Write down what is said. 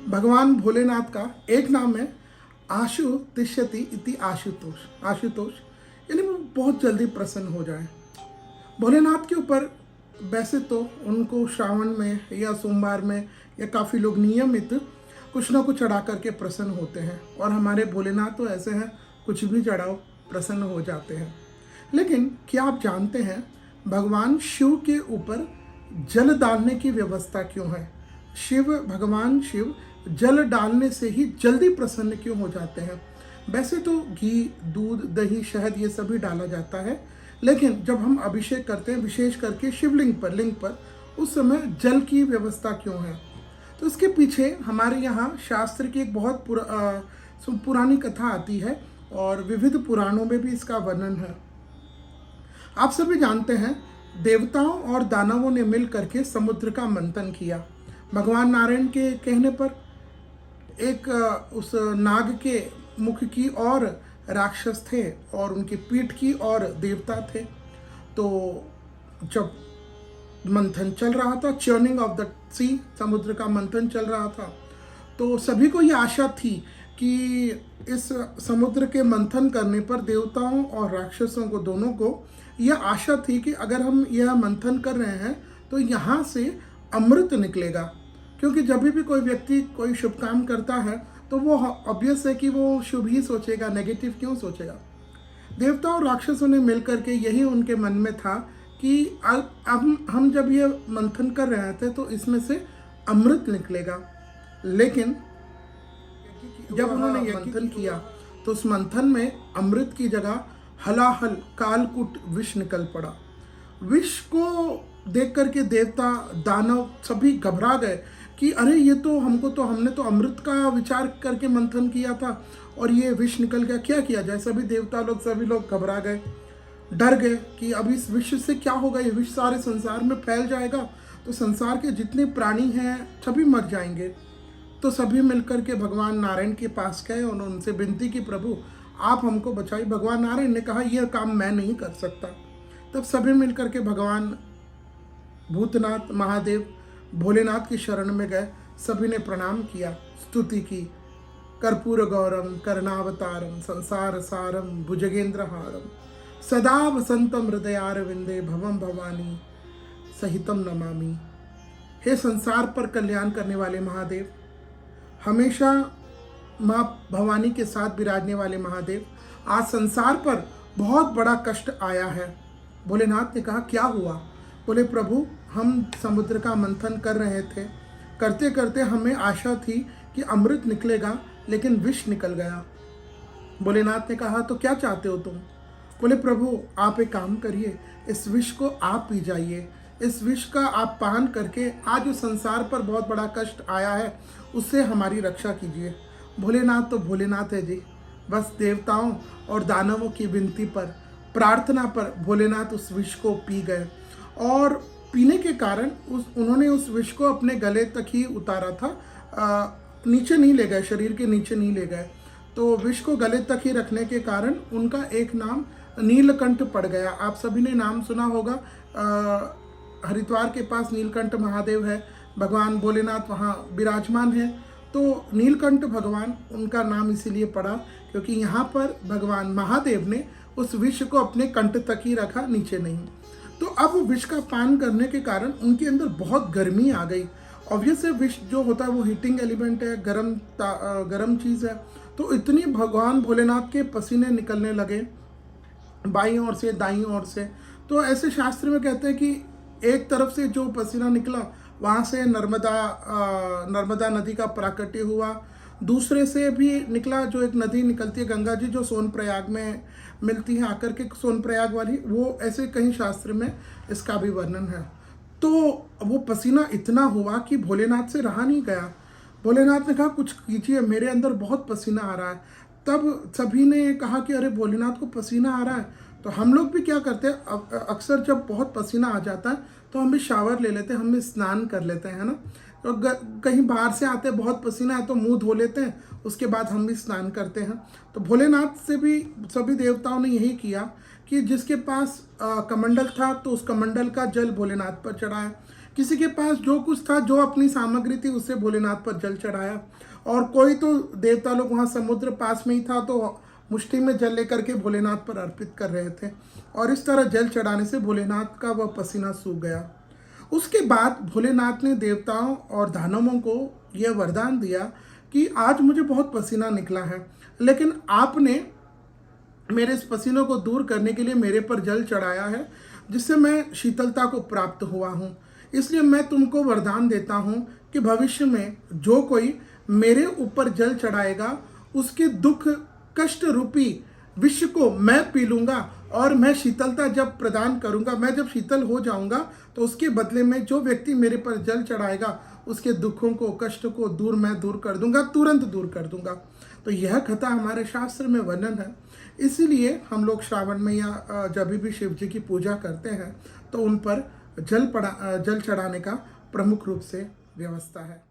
भगवान भोलेनाथ का एक नाम है आशु तिष्यति इति आशुतोष। आशुतोष यानी वो बहुत जल्दी प्रसन्न हो जाए। भोलेनाथ के ऊपर वैसे तो उनको श्रावण में या सोमवार में या काफ़ी लोग नियमित कुछ ना कुछ चढ़ा करके प्रसन्न होते हैं, और हमारे भोलेनाथ तो ऐसे हैं, कुछ भी चढ़ाओ प्रसन्न हो जाते हैं। लेकिन क्या आप जानते हैं भगवान शिव के ऊपर जल डालने की व्यवस्था क्यों है? भगवान शिव जल डालने से ही जल्दी प्रसन्न क्यों हो जाते हैं? वैसे तो घी, दूध, दही, शहद ये सभी डाला जाता है, लेकिन जब हम अभिषेक करते हैं विशेष करके शिवलिंग पर, लिंग पर, उस समय जल की व्यवस्था क्यों है? तो इसके पीछे हमारे यहाँ शास्त्र की एक बहुत पुरानी कथा आती है, और विविध पुराणों में भी इसका वर्णन है। आप सभी जानते हैं देवताओं और दानवों ने मिल करके समुद्र का मंथन किया। भगवान नारायण के कहने पर एक उस नाग के मुख की और राक्षस थे, और उनकी पीठ की और देवता थे। तो जब मंथन चल रहा था, चर्निंग ऑफ द सी, समुद्र का मंथन चल रहा था, तो सभी को यह आशा थी कि इस समुद्र के मंथन करने पर देवताओं और राक्षसों को, दोनों को यह आशा थी कि अगर हम यह मंथन कर रहे हैं तो यहाँ से अमृत निकलेगा। क्योंकि जब भी कोई व्यक्ति कोई शुभ काम करता है तो वो ऑब्वियस है कि वो शुभ ही सोचेगा, नेगेटिव क्यों सोचेगा। देवताओं और राक्षसों ने मिलकर के यही उनके मन में था कि अब हम जब ये मंथन कर रहे थे तो इसमें से अमृत निकलेगा। लेकिन जब उन्होंने मंथन किया तो उस मंथन में अमृत की जगह हलाहल कालकूट विष निकल पड़ा। विष को देख करके देवता, दानव सभी घबरा गए कि अरे ये तो हमने तो अमृत का विचार करके मंथन किया था और ये विष निकल गया, क्या किया जाए? सभी लोग घबरा गए, डर गए कि अब इस विष से क्या होगा, ये विष सारे संसार में फैल जाएगा तो संसार के जितने प्राणी हैं सभी मर जाएंगे। तो सभी मिलकर के भगवान नारायण के पास गए और उनसे विनती की, प्रभु आप हमको बचाइए। भगवान नारायण ने कहा यह काम मैं नहीं कर सकता। तब सभी मिलकर के भगवान भूतनाथ, महादेव, भोलेनाथ की शरण में गए। सभी ने प्रणाम किया, स्तुति की। कर्पूर गौरम करुणावतारम संसार सारम भुजगेंद्रहारम सदा वसंतम हृदयारविंदे भवम भवानी सहितम नमामि। हे संसार पर कल्याण करने वाले महादेव, हमेशा माँ भवानी के साथ विराजने वाले महादेव, आज संसार पर बहुत बड़ा कष्ट आया है। भोलेनाथ ने कहा क्या हुआ? बोले प्रभु हम समुद्र का मंथन कर रहे थे, करते करते हमें आशा थी कि अमृत निकलेगा, लेकिन विष निकल गया। भोलेनाथ ने कहा तो क्या चाहते हो तुम? बोले प्रभु आप एक काम करिए, इस विष को आप पी जाइए, इस विष का आप पान करके आज जो संसार पर बहुत बड़ा कष्ट आया है उससे हमारी रक्षा कीजिए। भोलेनाथ तो भोलेनाथ है जी, बस देवताओं और दानवों की विनती पर, प्रार्थना पर भोलेनाथ उस विष को पी गए, और पीने के कारण उन्होंने उस विष को अपने गले तक ही उतारा था, नीचे नहीं ले गए, शरीर के नीचे नहीं ले गए। तो विष को गले तक ही रखने के कारण उनका एक नाम नीलकंठ पड़ गया। आप सभी ने नाम सुना होगा, हरिद्वार के पास नीलकंठ महादेव है, भगवान भोलेनाथ वहाँ विराजमान है। तो नीलकंठ भगवान उनका नाम इसीलिए पड़ा क्योंकि यहाँ पर भगवान महादेव ने उस विष को अपने कंठ तक ही रखा, नीचे नहीं। तो अब विष का पान करने के कारण उनके अंदर बहुत गर्मी आ गई। ऑब्वियस है विष जो होता है वो हीटिंग एलिमेंट है, गरम चीज़ है। तो इतनी भगवान भोलेनाथ के पसीने निकलने लगे बाईं ओर से दाईं ओर से। तो ऐसे शास्त्र में कहते हैं कि एक तरफ से जो पसीना निकला वहाँ से नर्मदा नदी का प्राकट्य हुआ, दूसरे से भी निकला जो एक नदी निकलती है गंगा जी, जो सोनप्रयाग में मिलती है आकर के, सोनप्रयाग वाली, वो ऐसे कहीं शास्त्र में इसका भी वर्णन है। तो वो पसीना इतना हुआ कि भोलेनाथ से रहा नहीं गया। भोलेनाथ ने कहा कुछ कीजिए, मेरे अंदर बहुत पसीना आ रहा है। तब सभी ने कहा कि अरे भोलेनाथ को पसीना आ रहा है तो हम लोग भी क्या करते हैं, अक्सर जब बहुत पसीना आ जाता है तो हम भी शावर ले लेते हैं, हम भी स्नान कर लेते हैं, है ना। तो कहीं बाहर से आते हैं बहुत पसीना है तो मुंह धो लेते हैं, उसके बाद हम भी स्नान करते हैं। तो भोलेनाथ से भी सभी देवताओं ने यही किया कि जिसके पास कमंडल था तो उस कमंडल का जल भोलेनाथ पर चढ़ाया, किसी के पास जो कुछ था, जो अपनी सामग्री थी, उससे भोलेनाथ पर जल चढ़ाया। और कोई तो देवता लोग, वहाँ समुद्र पास में ही था तो मुट्ठी में जल लेकर के भोलेनाथ पर अर्पित कर रहे थे, और इस तरह जल चढ़ाने से भोलेनाथ का वह पसीना सूख गया। उसके बाद भोलेनाथ ने देवताओं और दानवों को यह वरदान दिया कि आज मुझे बहुत पसीना निकला है, लेकिन आपने मेरे इस पसीनों को दूर करने के लिए मेरे पर जल चढ़ाया है, जिससे मैं शीतलता को प्राप्त हुआ हूँ। इसलिए मैं तुमको वरदान देता हूँ कि भविष्य में जो कोई मेरे ऊपर जल चढ़ाएगा, उसके दुख कष्ट रूपी विष को मैं पी लूँगा, और मैं शीतलता जब प्रदान करूँगा, मैं जब शीतल हो जाऊँगा, तो उसके बदले में जो व्यक्ति मेरे पर जल चढ़ाएगा, उसके दुखों को, कष्ट को मैं दूर कर दूँगा, तुरंत दूर कर दूँगा। तो यह कथा हमारे शास्त्र में वर्णन है। इसीलिए हम लोग श्रावण में या जब भी शिव जी की पूजा करते हैं तो उन पर जल चढ़ाने का प्रमुख रूप से व्यवस्था है।